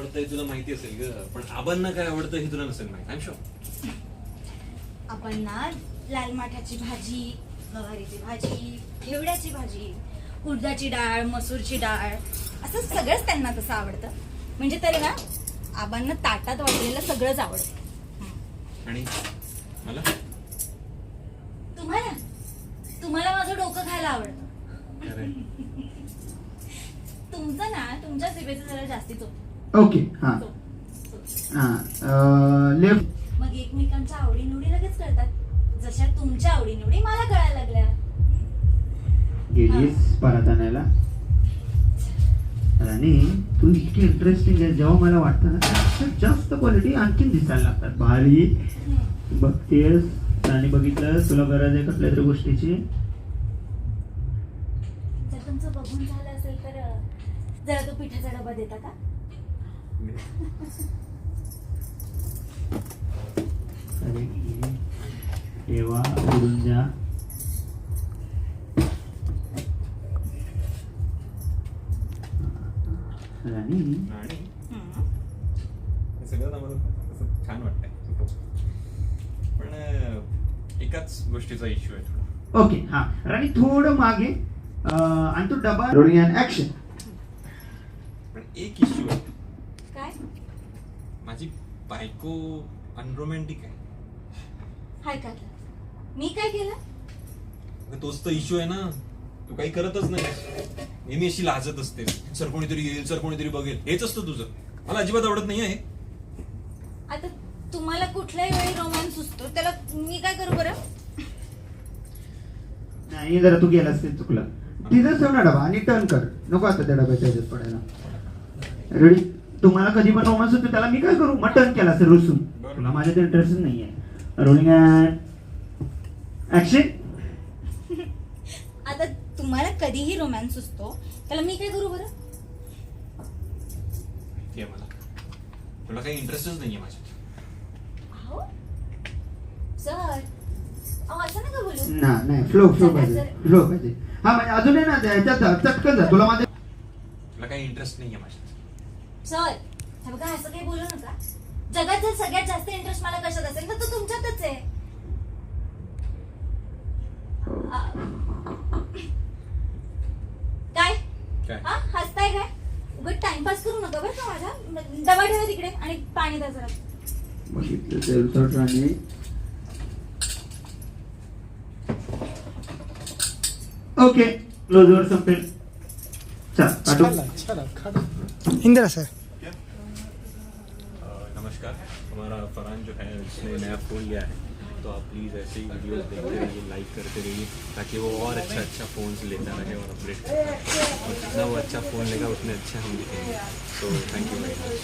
आवडतंय तुला माहिती असेल ग, पण आबांना काय आवडतं हे तुला नसेल माहिती. I am sure. आपण ना लाल माठाची भाजी, गवारीची भाजी, घेवड्याची भाजी, उडदाची डाळ, मसूरची डाळ, असं सगळंच त्यांना तसं आवडतं. म्हणजे तरी ना आबांना ताटात वाढलेलं सगळंच आवडतं. आणि मला तुम्हाला तुम्हाला माझं डोकं खायला आवडतं. खरंय. तुमचं ना तुमच्या जिभेचं जरा जास्तीच होतं. ओके हा लेफ्ट. मग एकमेकांच्या आवडीनिवडी लगेच कळतात, जशा तुमच्या आवडीनिवडी मला कळायला लागल्या. गेलीस परत आणायला. आणि तू इतकी इंटरेस्टिंग आहे, जेव्हा मला वाटतं ना त्यात जास्त क्वालिटी आणखीन दिसायला लागतात. भारी बघतेस आणि बघितलं तुला गरज आहे कुठल्या तरी गोष्टीची. जर तुमचं बघून झालं असेल तर जरा तो पिठाचा डबा देता का? अरे तेव्हा उडून जा. आणि आणि हे सगळं ना मला असं छान वाटतंय. पण एकाच गोष्टीचा इश्यू आहे थोडा. ओके हा राणी थोडं मागे आणि तो डबा रोलिंग अँड ऍक्शन. पण एक इश्यू आहे, काय? माझी बायको अनरोमॅन्टिक आहे. हाय का? मी काय केलं? अगं, तोच तर इश्यू आहे ना. तू काही करतच नाही, नेहमी अशी लाजत असते. सर कोणीतरी येईल, सर कोणीतरी बघेल, हेच असतं तुझं. मला अजिबात आवडत नाही आहे. आता तुम्हाला कुठल्याही वेळी रोमांस सुचतो, त्याला मी काय करू बरं? नाही जरा तू गेलास ते चुकलं. तिथं ठेव ना डबा आणि टर्न कर. नको आता त्या डब्याच्या ह्याच्यात पडायला. रेडी. तुम्हाला कधी पण रोमांस होतो त्याला मी काय करू? मग टर्न केला असेल रुसून. तुला माझ्यात इंटरेस्ट नाहीये. Rolling and action. आता तुम्हाला कधीही रोमॅन्स सुचतो, त्याला मी काय करू बरं? माहितीये मला, तुला काही इंटरेस्टच नाहीये माझ्यात. अहो सर, असं नका बोलू. नाही फ्लो पाहिजे. फ्लो पाहिजे. हा म्हणजे अजून आहे ना त्याच्यात चटकन जा. तुला माझ्या तुला काही इंटरेस्ट नाहीये माझ्यात. सर हे बघा, असं काही बोलू नका. जगात जर सगळ्यात जास्त इंटरेस्ट मला कशात असेल तर तो तुमच्यातच आहे. काय काय? हा हसताय काय? उगाच टाइमपास करू नका बरं का माझा. डबा ठेवा तिकडे आणि पाणी द्या जरा. बघितलं तेलकट राणी. ओके क्लोजवर संपेल. चल इंदिरा सर. नमस्कार. हमारा फरहान जो है उसने नया फ़ोन लिया है, तो आप प्लीज़ ऐसे ही वीडियोस देखते रहिए, लाइक करते रहिए, ताकि वो और अच्छा फ़ोन लेता रहे और अपडेट करता रहे. और जितना वो अच्छा फ़ोन लेगा उतने अच्छे हम दिखेंगे. So thank you very much.